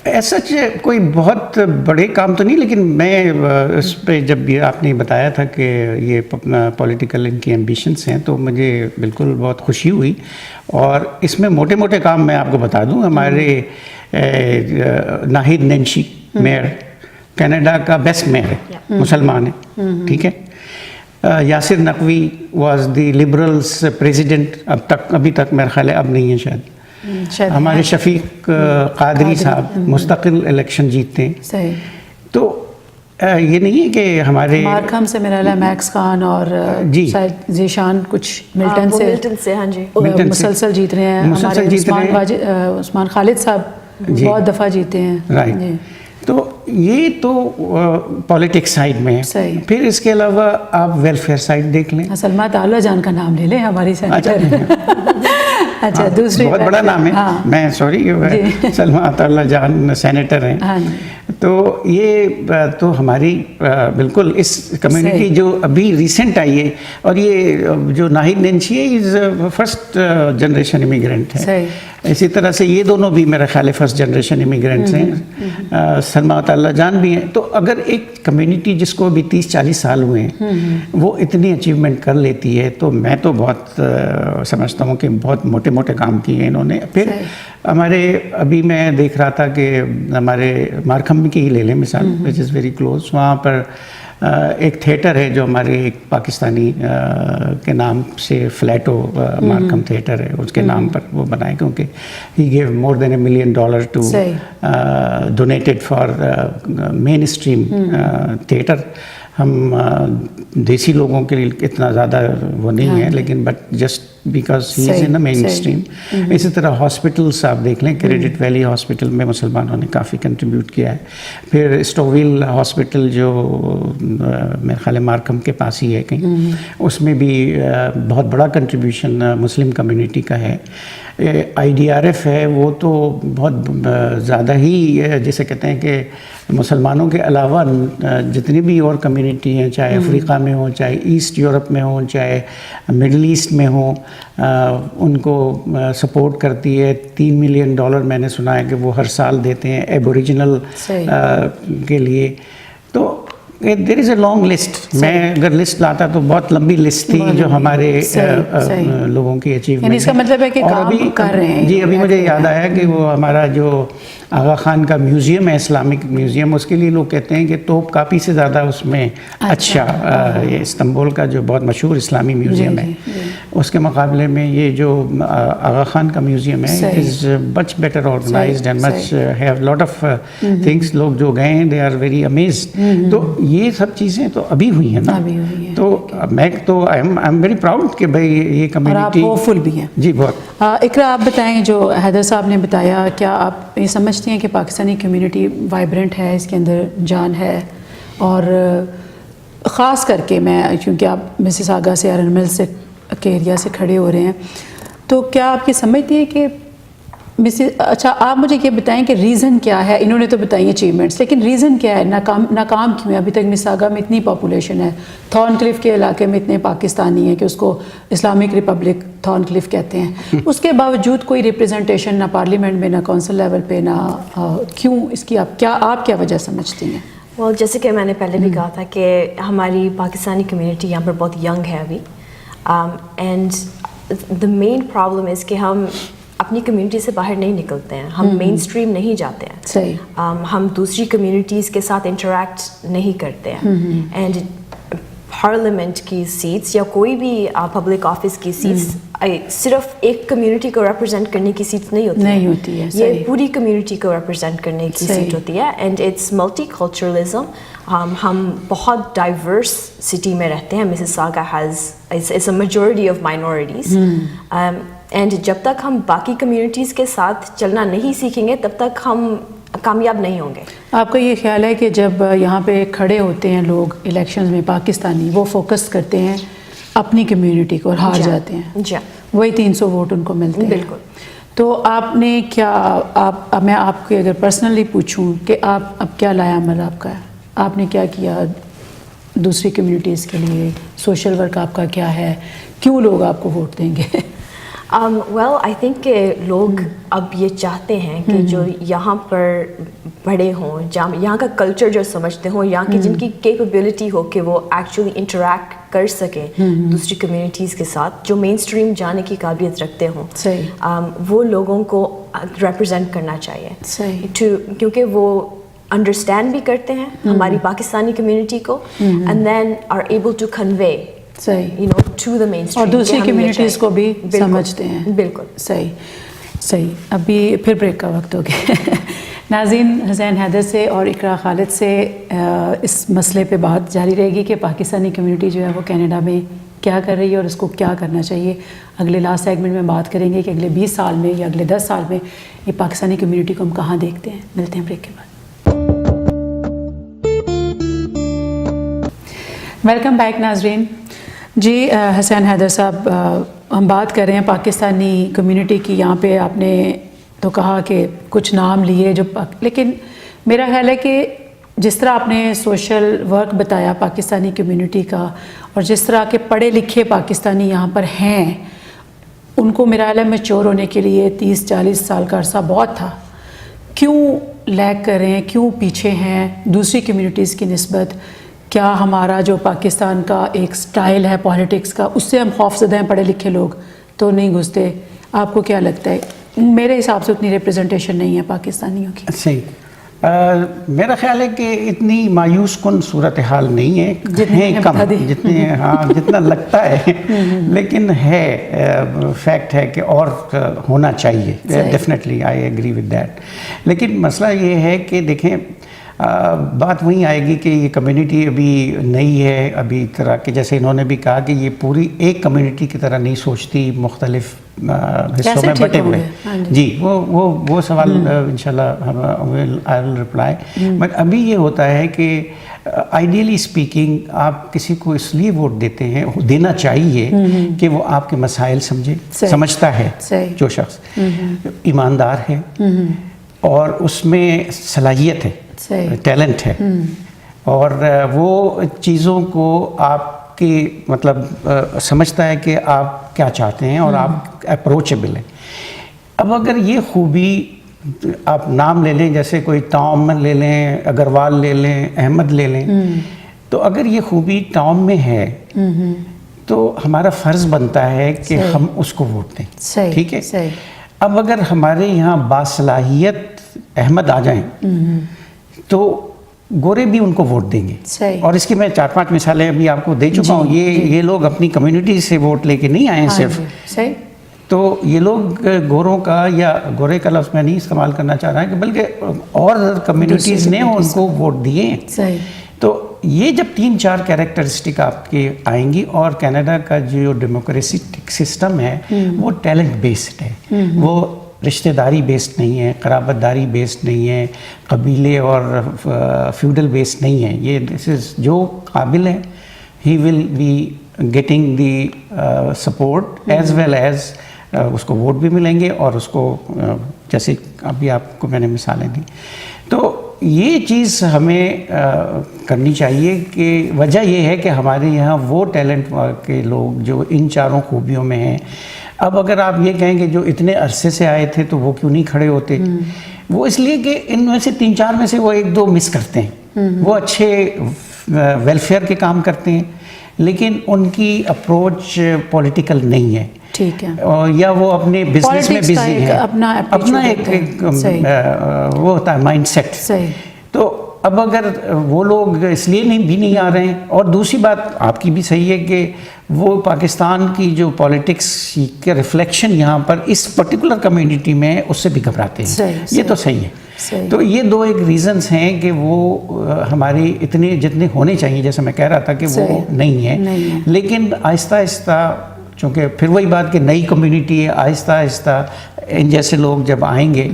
ایسا کوئی بہت بڑے کام تو نہیں، لیکن میں اس پہ جب یہ آپ نے بتایا تھا کہ یہ پولیٹیکل ان کی ایمبیشنس ہیں تو مجھے بالکل بہت خوشی ہوئی. اور اس میں موٹے موٹے کام میں آپ کو بتا دوں، ہمارے ناہید نینشی میئر کینیڈا کا بیسٹ میئر ہے، مسلمان ہے، ٹھیک ہے. Yasir Naqvi was the liberals president ابھی تک میرا خیال ہے اب نہیں ہے شاید. ہمارے شفیق قادری صاحب مستقل الیکشن جیتتے ہیں. تو یہ نہیں ہے کہ ہمارے مارکھم سے میرا میکس خان اور ذیشان کچھ ملٹن سے ہاں جی مسلسل جیت رہے ہیں. ہمارے عثمان خالد صاحب بہت دفعہ جیتے ہیں. رائٹ. تو یہ تو پولیٹکس سائڈ میں ہے. پھر اس کے علاوہ آپ ویلفیئر سائڈ دیکھ لیں. سلما تعالیٰ جان کا نام لے لیں، ہماری سینیٹر. اچھا، دوسری بہت بڑا نام ہے، میں سوری سلما تعالیٰ جان سینیٹر ہیں. تو یہ تو ہماری بالکل اس کمیونٹی جو ابھی ریسنٹ آئی ہے، اور یہ جو ناہید نینشی ہے از فرسٹ جنریشن امیگرینٹ ہے. اسی طرح سے یہ دونوں بھی میرا خیال ہے فرسٹ جنریشن امیگرینٹس ہیں. سلما تعالیٰ جان بھی ہیں. تو اگر ایک کمیونٹی جس کو بھی 30-40 سال ہوئے ہیں وہ اتنی اچیومنٹ کر لیتی ہے تو میں تو بہت سمجھتا ہوں کہ بہت موٹے موٹے کام کیے ہیں انہوں نے. پھر ہمارے ابھی میں دیکھ رہا تھا کہ ہمارے مارکھم کی ہی لے لیں مثال، وچ از ویری کلوز. وہاں پر ایک تھیٹر ہے جو ہمارے ایک پاکستانی کے نام سے فلیٹو مارکھم تھیٹر ہے، اس کے نام پر وہ بنائے کیونکہ he gave more than $1 million to donated for mainstream theatre. ہم دیسی لوگوں کے لیے اتنا زیادہ وہ نہیں ہے، لیکن but just because he is in the mainstream. اسی طرح ہاسپٹلس آپ دیکھ لیں، کریڈٹ ویلی ہاسپٹل میں مسلمانوں نے کافی کنٹریبیوٹ کیا ہے. پھر اسٹوویل ہاسپٹل جو میرے خیال مارکھم کے پاس ہی ہے کہیں، اس میں بھی بہت بڑا کنٹریبیوشن مسلم کمیونٹی کا ہے. IDRF ہے وہ تو بہت زیادہ ہی جیسے کہتے ہیں کہ مسلمانوں کے علاوہ جتنی بھی اور کمیونٹی ہیں، چاہے افریقہ میں ہوں، چاہے ایسٹ یورپ میں ہوں، چاہے مڈل ایسٹ میں ہوں، ان کو سپورٹ کرتی ہے. $3 million میں نے سنا ہے کہ وہ ہر سال دیتے ہیں ایبوریجنل کے لیے. تو دیر از اے لانگ لسٹ. میں اگر لسٹ لاتا تو بہت لمبی لسٹ تھی جو ہمارے لوگوں کی اچیومنٹ. اس کا مطلب ہے کہ کام کر رہے ہیں. جی ابھی مجھے یاد آیا کہ وہ ہمارا جو آغا خان کا میوزیم ہے، اسلامک میوزیم، اس کے لیے لوگ کہتے ہیں کہ توپ کاپی سے زیادہ اس میں اچھا یہ استنبول کا جو بہت مشہور اسلامی میوزیم ہے اس کے مقابلے میں یہ جو آغا خان کا میوزیم ہے is much better organised and much have lot of things. لوگ جو گئے ہیں دے آر ویری امیزڈ. تو یہ سب چیزیں تو ابھی ہوئی ہیں نا. تو میں تو آئی ایم ویری پراؤڈ کہ بھائی یہ کمیونٹی ہوپفل بھی ہے. جی بہت. اقرا آپ بتائیں، جو حیدر صاحب نے بتایا، کیا آپ یہ سمجھتے ہیں کہ پاکستانی کمیونٹی وائبرنٹ ہے، اس کے اندر جان ہے؟ اور خاص کر کے میں کیونکہ آپ مسز آگا سے ارن مل سے کے ایریا سے کھڑے ہو رہے ہیں، تو کیا آپ یہ سمجھتے ہیں کہ اچھا آپ مجھے یہ بتائیں کہ ریزن کیا ہے؟ انہوں نے تو بتائی اچیومنٹس، لیکن ریزن کیا ہے؟ ناکام کیوں ہے ابھی تک؟ مساگا میں اتنی پاپولیشن ہے، تھارن کلف کے علاقے میں اتنے پاکستانی ہیں کہ اس کو اسلامک ریپبلک تھارن کلف کہتے ہیں، اس کے باوجود کوئی ریپرزنٹیشن نہ پارلیمنٹ میں، نہ کونسل لیول پہ، نہ کیوں؟ اس کی آپ کیا وجہ سمجھتی ہیں؟ جیسے کہ میں نے پہلے بھی کہا تھا کہ ہماری پاکستانی کمیونٹی یہاں پر بہت ینگ ہے ابھی، and the main problem is کہ ہم اپنی کمیونٹی سے باہر نہیں نکلتے ہیں، ہم مین اسٹریم نہیں جاتے ہیں، صحیح، ہم دوسری کمیونٹیز کے ساتھ انٹریکٹ نہیں کرتے ہیں، اینڈ پارلیمنٹ کی سیٹس یا کوئی بھی پبلک آفس کی سیٹس صرف ایک کمیونٹی کو ریپرزینٹ کرنے کی سیٹس نہیں ہوتی ہے، یہ پوری کمیونٹی کو ریپرزینٹ کرنے کی سیٹ ہوتی ہے، اینڈ اٹس ملٹی کلچرلزم. ہم بہت ڈائیورس سٹی میں رہتے ہیں. Mississauga has its a majority of minorities, and جب تک ہم باقی کمیونٹیز کے ساتھ چلنا نہیں سیکھیں گے تب تک ہم کامیاب نہیں ہوں گے. آپ کا یہ خیال ہے کہ جب یہاں پہ کھڑے ہوتے ہیں لوگ الیکشنز میں پاکستانی، وہ فوکس کرتے ہیں اپنی کمیونٹی کو اور ہار جاتے ہیں، وہی 300 ووٹ ان کو ملتے ہیں؟ بالکل. تو آپ نے کیا، میں آپ کے اگر پرسنلی پوچھوں کہ آپ اب کیا لایا عمل آپ کا ہے، آپ نے کیا کیا دوسری کمیونٹیز کے لیے؟ سوشل ورک آپ کا کیا ہے؟ کیوں لوگ آپ کو ووٹ دیں گے؟ ویل آئی تھنک کہ لوگ اب یہ چاہتے ہیں کہ جو یہاں پر بڑے ہوں، یہاں کا کلچر جو سمجھتے ہوں، یہاں کی جن کی کیپیبلٹی ہو کہ وہ ایکچولی انٹریکٹ کر سکیں دوسری کمیونٹیز کے ساتھ، جو مین اسٹریم جانے کی قابلیت رکھتے ہوں، وہ لوگوں کو ریپرزینٹ کرنا چاہیے، کیونکہ وہ انڈرسٹینڈ بھی کرتے ہیں ہماری پاکستانی کمیونٹی کو، and then are able to convey to the mainstream, اور دوسری کمیونٹیز کو بھی سمجھتے ہیں. بالکل صحیح. ابھی پھر بریک کا وقت ہو گیا. ناظرین، حسین حیدر سے اور اقرا خالد سے اس مسئلے پہ بات جاری رہے گی کہ پاکستانی کمیونٹی جو ہے وہ کینیڈا میں کیا کر رہی ہے اور اس کو کیا کرنا چاہیے. اگلے لاسٹ سیگمنٹ میں بات کریں گے کہ اگلے 20 سال میں یا اگلے 10 سال میں یہ پاکستانی کمیونٹی کو ہم کہاں دیکھتے ہیں. ملتے ہیں بریک کے بعد. ویلکم بیک ناظرین. جی حسین حیدر صاحب، ہم بات کر رہے ہیں پاکستانی کمیونٹی کی. یہاں پہ آپ نے تو کہا کہ کچھ نام لیے جو لیکن میرا خیال ہے کہ جس طرح آپ نے سوشل ورک بتایا پاکستانی کمیونٹی کا، اور جس طرح کے پڑھے لکھے پاکستانی یہاں پر ہیں، ان کو میرا خیال ہے میچور ہونے کے لیے 30-40 سال کا عرصہ بہت تھا. کیوں لیگ کر رہے ہیں؟ کیوں پیچھے ہیں دوسری کمیونٹیز کی نسبت؟ کیا ہمارا جو پاکستان کا ایک سٹائل ہے پالیٹکس کا، اس سے ہم خوفزدہ ہیں؟ پڑھے لکھے لوگ تو نہیں گھستے. آپ کو کیا لگتا ہے؟ میرے حساب سے اتنی ریپرزنٹیشن نہیں ہے پاکستانیوں کی. صحیح. میرا خیال ہے کہ اتنی مایوس کن صورتحال نہیں ہے، کم جتنا لگتا ہے، لیکن ہے فیکٹ ہے کہ اور ہونا چاہیے. Definitely I agree with that. لیکن مسئلہ یہ ہے کہ دیکھیں، بات وہیں آئے گی کہ یہ کمیونٹی ابھی نئی ہے، ابھی طرح کہ جیسے انہوں نے بھی کہا کہ یہ پوری ایک کمیونٹی کی طرح نہیں سوچتی، مختلف حصوں میں بٹے ہوئے. جی وہ سوال انشاءاللہ آئی ول رپلائی. بٹ ابھی یہ ہوتا ہے کہ آئیڈیلی اسپیکنگ آپ کسی کو اس لیے ووٹ دینا چاہیے کہ وہ آپ کے مسائل سمجھتا ہے، جو شخص ایماندار ہے اور اس میں صلاحیت ہے، ٹیلنٹ ہے، اور وہ چیزوں کو آپ کی مطلب سمجھتا ہے کہ آپ کیا چاہتے ہیں اور آپ اپروچیبل ہیں. اب اگر یہ خوبی، آپ نام لے لیں، جیسے کوئی ٹام لے لیں، اگروال لے لیں، احمد لے لیں، تو اگر یہ خوبی ٹام میں ہے تو ہمارا فرض بنتا ہے کہ ہم اس کو ووٹ دیں. ٹھیک ہے. اب اگر ہمارے یہاں باصلاحیت احمد آ جائیں تو گورے بھی ان کو ووٹ دیں گے. اور اس کی میں 4-5 مثالیں ابھی آپ کو دے چکا ہوں. یہ لوگ اپنی کمیونٹی سے ووٹ لے کے نہیں آئے ہیں صرف. تو یہ لوگ گوروں کا، یا گورے کا لفظ میں نہیں استعمال کرنا چاہ رہا ہے، کہ بلکہ اور کمیونٹیز نے ان کو ووٹ دیے ہیں. تو یہ جب 3-4 کیریکٹرسٹک آپ کے آئیں گی، اور کینیڈا کا جو ڈیموکریسک سسٹم ہے وہ ٹیلنٹ بیسڈ ہے، وہ رشتہ داری بیسڈ نہیں ہے، قرابت داری بیسڈ نہیں ہے، قبیلے اور فیوڈل بیسڈ نہیں ہے. یہ دس از جو قابل ہے، he will be getting the support as well as اس کو ووٹ بھی ملیں گے اور اس کو جیسے ابھی آپ کو میں نے مثالیں دی. تو یہ چیز ہمیں کرنی چاہیے کہ وجہ یہ ہے کہ ہمارے یہاں وہ ٹیلنٹ کے لوگ جو ان چاروں خوبیوں میں ہیں. اب اگر آپ یہ کہیں کہ جو اتنے عرصے سے آئے تھے تو وہ کیوں نہیں کھڑے ہوتے, وہ اس لیے کہ ان میں سے 3-4 میں سے وہ 1-2 مس کرتے ہیں. وہ اچھے ویلفیئر کے کام کرتے ہیں لیکن ان کی اپروچ پولیٹیکل نہیں ہے, ٹھیک ہے, یا وہ اپنے بزنس میں بزی ہیں, اپنا ایک وہ ہوتا ہے مائنڈ سیٹ. تو اب اگر وہ لوگ اس لیے بھی نہیں آ رہے ہیں, اور دوسری بات آپ کی بھی صحیح ہے کہ وہ پاکستان کی جو پالیٹکس کے ریفلیکشن یہاں پر اس پرٹیکولر کمیونٹی میں اس سے بھی گھبراتے ہیں. یہ تو صحیح ہے. تو یہ 2 ایک ریزنز ہیں کہ وہ ہماری اتنے جتنے ہونے چاہیے, جیسے میں کہہ رہا تھا کہ وہ نہیں ہے. لیکن آہستہ آہستہ, چونکہ پھر وہی بات کہ نئی کمیونٹی ہے, آہستہ آہستہ ان جیسے لوگ جب آئیں گے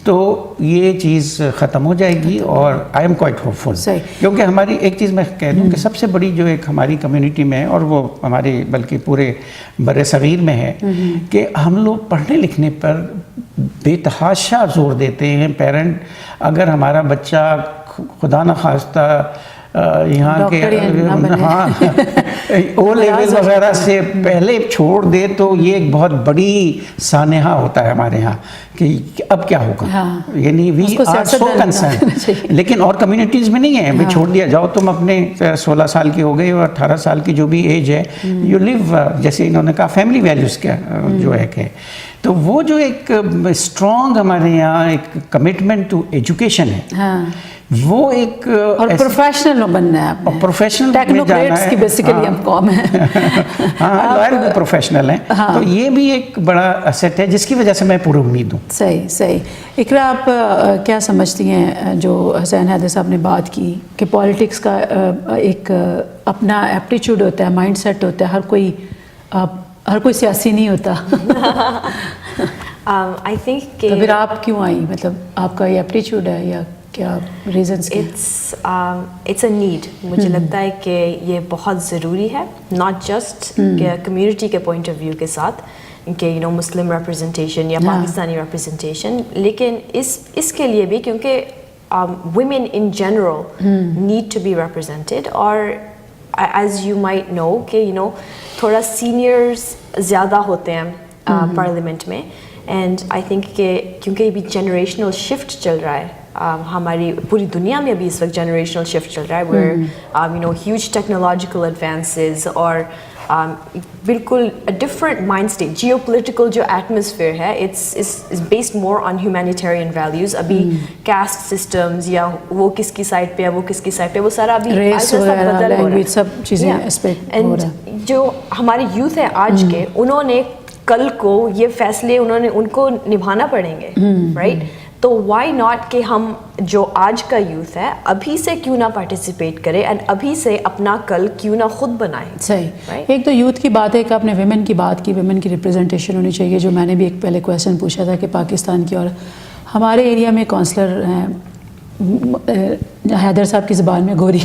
تو یہ چیز ختم ہو جائے گی. اور آئی ایم کوائٹ ہوپ فل, کیونکہ ہماری ایک چیز میں کہہ دوں کہ سب سے بڑی جو ایک ہماری کمیونٹی میں ہے, اور وہ ہماری بلکہ پورے بر صغیر میں ہے, کہ ہم لوگ پڑھنے لکھنے پر بے تحاشا زور دیتے ہیں. پیرنٹ اگر ہمارا بچہ خدا نخواستہ یہاں کے ہاں او لیول وغیرہ سے پہلے چھوڑ دے تو یہ ایک بہت بڑی سانحہ ہوتا ہے ہمارے ہاں کہ اب کیا ہوگا. یعنی وی آر سو کنسرن. لیکن اور کمیونٹیز میں نہیں ہے, چھوڑ دیا جاؤ تم اپنے 16 سال کی ہو گئی اور 18 سال کی جو بھی ایج ہے, یو لیو, جیسے انہوں نے کہا فیملی ویلیوز کا جو ایک ہے. تو وہ جو ایک اسٹرانگ ہمارے یہاں ایک کمٹمنٹ ٹو ایجوکیشن ہے, وہ ایک اور پروفیشنل بننا ہے, اور پروفیشنل ٹیکنوکریٹس کی بیسیکلی ہم قوم ہیں. ہاں, لائر بھی پروفیشنل ہیں. تو یہ بھی ایک بڑا ایسٹ ہے جس کی وجہ سے میں پورا امید ہوں. صحیح. اقرا, آپ کیا سمجھتی ہیں جو حسین حیدر صاحب نے بات کی کہ پالیٹکس کا ایک اپنا ایپٹیچیوڈ ہوتا ہے, مائنڈ سیٹ ہوتا ہے, ہر کوئی سیاسی نہیں ہوتا. آئی تھنک کہ تو پھر آپ کیوں آئیں, مطلب آپ کا یہ ایپٹیچیوڈ ہے یا کیا ریزنس؟ It's a need. مجھے لگتا ہے کہ یہ بہت ضروری ہے, ناٹ جسٹ کہ کمیونٹی کے پوائنٹ آف ویو کے ساتھ کہ مسلم ریپرزنٹیشن یا پاکستانی ریپرزنٹیشن, لیکن اس کے لیے بھی کیونکہ women in general need to be represented. اور as you might know کہ تھوڑا سینئرز زیادہ ہوتے ہیں پارلیمنٹ میں, اینڈ آئی تھنک کہ کیونکہ یہ بھی جنریشنل شفٹ چل رہا ہے, ہماری پوری دنیا میں ابھی اس وقت جنریشنل شفٹ چل رہا ہے, ویئر ہیوج ٹیکنالوجیکل ایڈوانسز اور بالکل different mind state. Geopolitical جو ایٹماسفیئر ہے it's based more on humanitarian values. ابھی کاسٹ سسٹمز یا وہ کس کی سائڈ پہ ہے, وہ کس کی سائڈ پہ, وہ سارا ابھی بدل ہو رہا ہے. سب چیزیں اینڈ جو ہمارے یوتھ ہے آج کے, انہوں نے کل کو یہ فیصلے ان کو نبھانا پڑیں گے, رائٹ. تو وائی ناٹ کہ ہم جو آج کا یوتھ ہے ابھی سے کیوں نہ پارٹیسپیٹ کرے اینڈ ابھی سے اپنا کل کیوں نہ خود بنائیں. صحیح. ایک تو یوتھ کی بات ہے کہ آپ نے ویمن کی بات کی, ویمن کی ریپرزنٹیشن ہونی چاہیے, جو میں نے بھی ایک پہلے کویشچن پوچھا تھا کہ پاکستان کی, اور ہمارے ایریا میں کونسلر ہیں حیدر صاحب کی زبان میں گوری,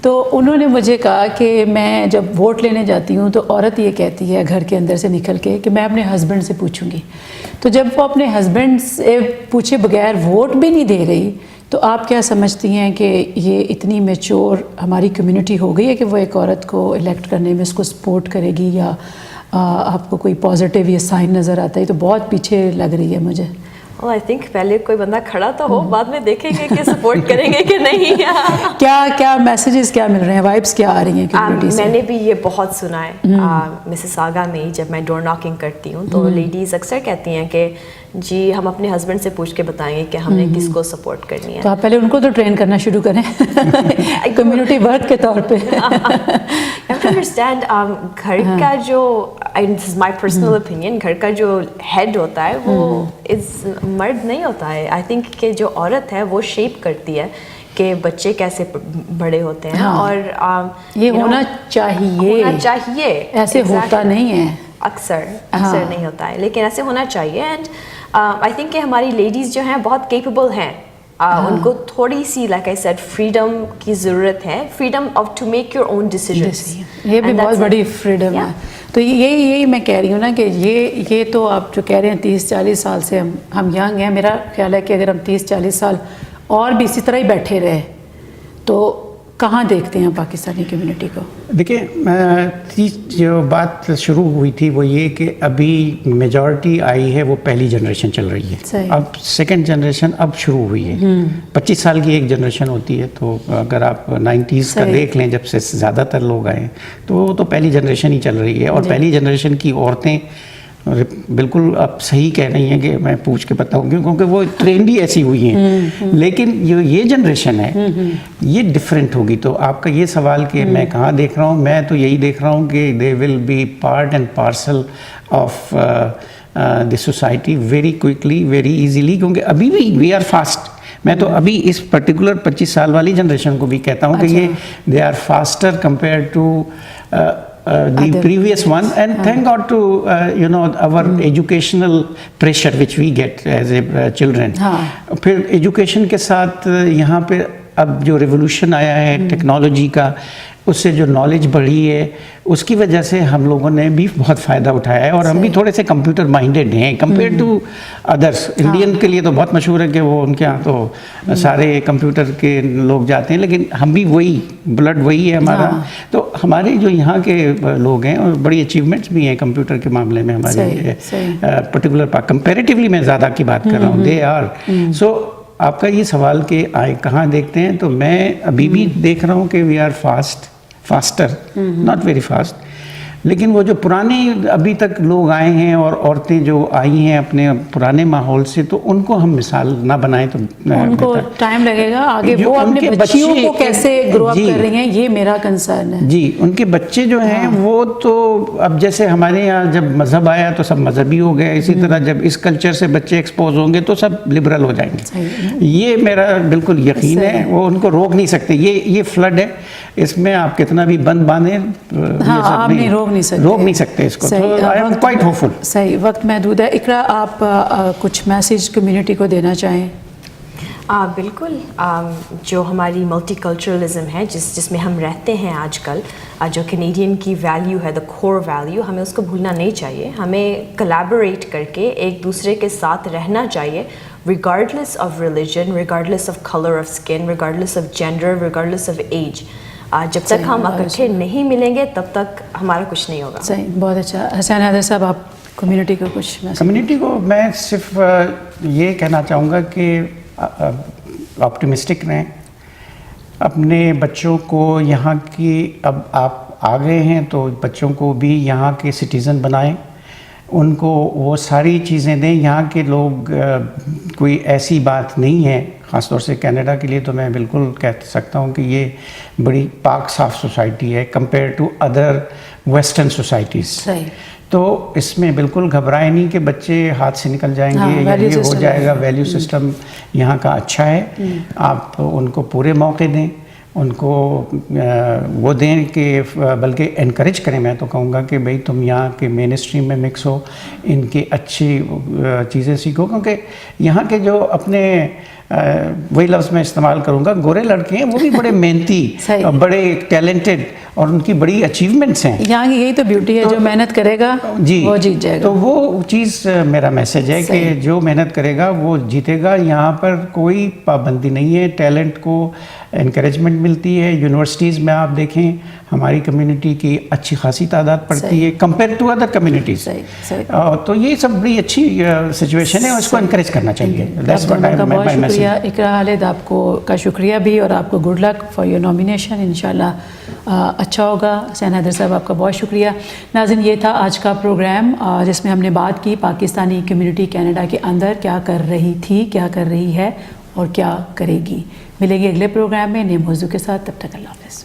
تو انہوں نے مجھے کہا کہ میں جب ووٹ لینے جاتی ہوں تو عورت یہ کہتی ہے گھر کے اندر سے نکل کے کہ میں اپنے ہسبینڈ سے پوچھوں گی. تو جب وہ اپنے ہسبینڈ سے پوچھے بغیر ووٹ بھی نہیں دے رہی, تو آپ کیا سمجھتی ہیں کہ یہ اتنی میچور ہماری کمیونٹی ہو گئی ہے کہ وہ ایک عورت کو الیکٹ کرنے میں اس کو سپورٹ کرے گی, یا آپ کو کوئی پازیٹیو یہ سائن نظر آتا ہے؟ تو بہت پیچھے لگ رہی ہے مجھے. آئی تھنک پہلے کوئی بندہ کھڑا تو ہو, بعد میں دیکھیں گے کہ سپورٹ کریں گے کہ نہیں. کیا میسیجز کیا مل رہے ہیں, وائبس کیا آ رہی ہیں کمیونٹی سے؟ میں نے بھی یہ بہت سنا ہے مسیساگا میں ہی, جب میں ڈور ناکنگ کرتی ہوں تو لیڈیز اکثر کہتی ہیں کہ جی ہم اپنے ہسبینڈ سے پوچھ کے بتائیں گے کہ ہم نے کس کو سپورٹ کرنی ہے. تو آپ پہلے ان کو تو ٹرین کرنا شروع کریں کمیونٹی ورک کے طور پہ. انڈرسٹینڈ گھر کا جو, دس از مائی پرسنل اوپینین, گھر کا جو ہیڈ ہوتا ہے وہ مرد نہیں ہوتا ہے. آئی تھنک کہ جو عورت ہے وہ شیپ کرتی ہے کہ بچے کیسے بڑے ہوتے ہیں, اور یہ ہونا چاہیے, ایسے ہوتا نہیں ہے اکثر نہیں ہوتا ہے, لیکن ایسے ہونا چاہیے. اینڈ آئی تھنک کہ ہماری لیڈیز جو ہیں بہت کیپیبل ہیں, ان کو تھوڑی سی لائک آئی سیڈ فریڈم کی ضرورت ہے, freedom of two make your own decisions. یہ بھی بہت بڑی فریڈم ہے. تو یہی میں کہہ رہی ہوں نا کہ یہ تو آپ جو کہہ رہے ہیں 30-40 سال سے ہم ینگ ہیں، میرا خیال ہے کہ اگر ہم 30-40 سال اور بھی اسی طرح ہی بیٹھے رہے تو کہاں دیکھتے ہیں پاکستانی کمیونٹی کو؟ دیکھیں جو بات شروع ہوئی تھی وہ یہ کہ ابھی میجورٹی آئی ہے وہ پہلی جنریشن چل رہی ہے، اب سیکنڈ جنریشن اب شروع ہوئی ہے. 25 سال کی ایک جنریشن ہوتی ہے، تو اگر آپ 90s کا دیکھ لیں جب سے زیادہ تر لوگ آئے تو وہ تو پہلی جنریشن ہی چل رہی ہے. اور پہلی جنریشن کی عورتیں بالکل آپ صحیح کہہ رہی ہیں کہ میں پوچھ کے بتاؤں گی کیونکہ وہ ٹرینڈ ہی ایسی ہوئی ہیں. لیکن یہ جنریشن ہے یہ ڈفرینٹ ہوگی. تو آپ کا یہ سوال کہ میں کہاں دیکھ رہا ہوں، میں تو یہی دیکھ رہا ہوں کہ they will be part and parcel of the society very quickly, very easily, کیونکہ ابھی بھی وی آر فاسٹ. میں تو ابھی اس پرٹیکولر 25 سال والی جنریشن کو بھی کہتا ہوں کہ یہ they are faster compare to the previous one, and thank God to our educational pressure which we get as a children. پھر ایجوکیشن کے ساتھ یہاں پہ اب جو ریولوشن آیا ہے ٹیکنالوجی کا، اس سے جو نالج بڑھی ہے اس کی وجہ سے ہم لوگوں نے بھی بہت فائدہ اٹھایا ہے. اور ہم بھی تھوڑے سے کمپیوٹر مائنڈیڈ ہیں کمپیئر ٹو ادرس. انڈین کے لیے تو بہت مشہور ہے کہ وہ ان کے ہاں تو سارے کمپیوٹر کے لوگ جاتے ہیں، لیکن ہم بھی وہی بلڈ وہی ہے ہمارا. تو ہمارے جو یہاں کے لوگ ہیں اور بڑی اچیومنٹس بھی ہیں کمپیوٹر کے معاملے میں ہمارے پرٹیکولر کمپیریٹیولی میں زیادہ کی بات کر رہا ہوں. They are so. آپ کا یہ سوال کہ کہاں دیکھتے ہیں، تو میں ابھی بھی دیکھ رہا ہوں کہ we are faster, not very fast. لیکن وہ جو پرانے ابھی تک لوگ آئے ہیں اور عورتیں جو آئی ہیں اپنے پرانے ماحول سے، تو ان کو ہم مثال نہ بنائیں تو ان کو ٹائم لگے گا آگے. وہ اپنے بچیوں کو کیسے گرو اپ کر رہی ہیں یہ میرا کنسرن ہے. جی ان کے بچے جو ہیں وہ تو اب جیسے ہمارے یہاں جب مذہب آیا تو سب مذہبی ہو گئے، اسی طرح جب اس کلچر سے بچے ایکسپوز ہوں گے تو سب لبرل ہو جائیں گے. یہ میرا بالکل یقین ہے. وہ ان کو روک نہیں سکتے. یہ فلڈ ہے، اس میں آپ کتنا بھی بند باندھیں آپ روک نہیں سکتے اس کو. آئی ایم کوائٹ ہوپ فل. صحیح. وقت محدود ہے. اقرا آپ کچھ میسیج کمیونٹی کو دینا چاہیں؟ بالکل. جو ہماری ملٹی کلچرلزم ہے جس میں ہم رہتے ہیں آج کل، جو کینیڈین کی ویلیو ہے، دا کور ویلیو، ہمیں اس کو بھولنا نہیں چاہیے. ہمیں کلیبوریٹ کر کے ایک دوسرے کے ساتھ رہنا چاہیے، regardless of religion, regardless of colour of skin, regardless of gender, regardless of age. جب تک ہم اکٹھے نہیں ملیں گے تب تک ہمارا کچھ نہیں ہوگا. صحیح. بہت اچھا. حسین حیدر صاحب آپ کمیونٹی کو کچھ؟ کمیونٹی کو میں صرف یہ کہنا چاہوں گا کہ آپٹیمسٹک رہیں. اپنے بچوں کو یہاں کی، اب آپ آ گئے ہیں تو بچوں کو بھی یہاں کے سٹیزن بنائیں، ان کو وہ ساری چیزیں دیں. یہاں کے لوگ کوئی ایسی بات نہیں ہے، خاص طور سے کینیڈا کے لیے تو میں بالکل کہہ سکتا ہوں کہ یہ بڑی پاک صاف سوسائٹی ہے compare to other western societies. تو اس میں بالکل گھبرائے نہیں کہ بچے ہاتھ سے نکل جائیں گے یا یہ ہو جائے گا. ویلیو سسٹم یہاں کا اچھا ہے. آپ ان کو پورے موقع دیں، ان کو وہ دیں کہ بلکہ انکریج کریں. میں تو کہوں گا کہ بھئی تم یہاں کے مین اسٹریم میں مکس ہو، ان کی اچھی چیزیں سیکھو. کیونکہ یہاں کے جو اپنے وہی لفظ میں استعمال کروں گا، گورے لڑکے ہیں، وہ بھی بڑے محنتی، بڑے ٹیلنٹڈ اور ان کی بڑی اچیومنٹس ہیں. یہاں کی یہی تو بیوٹی ہے، جو محنت کرے گا وہ جیت جائے گا. تو وہ چیز میرا میسج ہے کہ جو محنت کرے گا وہ جیتے گا. یہاں پر کوئی پابندی نہیں ہے، ٹیلنٹ کو انکریجمنٹ ملتی ہے. یونیورسٹیز میں آپ دیکھیں ہماری کمیونٹی کی اچھی خاصی تعداد پڑتی ہے کمپیئر ٹو ادر کمیونٹیز. تو یہ سب بڑی اچھی سچویشن ہے، اس کو انکریج کرنا چاہیے. بہت شکریہ اقرا خالد، آپ کو کا شکریہ بھی، اور آپ کو good luck for your nomination. انشاءاللہ اچھا ہوگا. حسین حیدر صاحب آپ کا بہت شکریہ. ناظرین یہ تھا آج کا پروگرام جس میں ہم نے بات کی پاکستانی کمیونٹی کینیڈا کے اندر کیا کر رہی تھی، کیا کر رہی ہے اور کیا کرے گی. ملیں گے اگلے پروگرام میں نئے موضوع کے ساتھ. تب تک اللہ حافظ.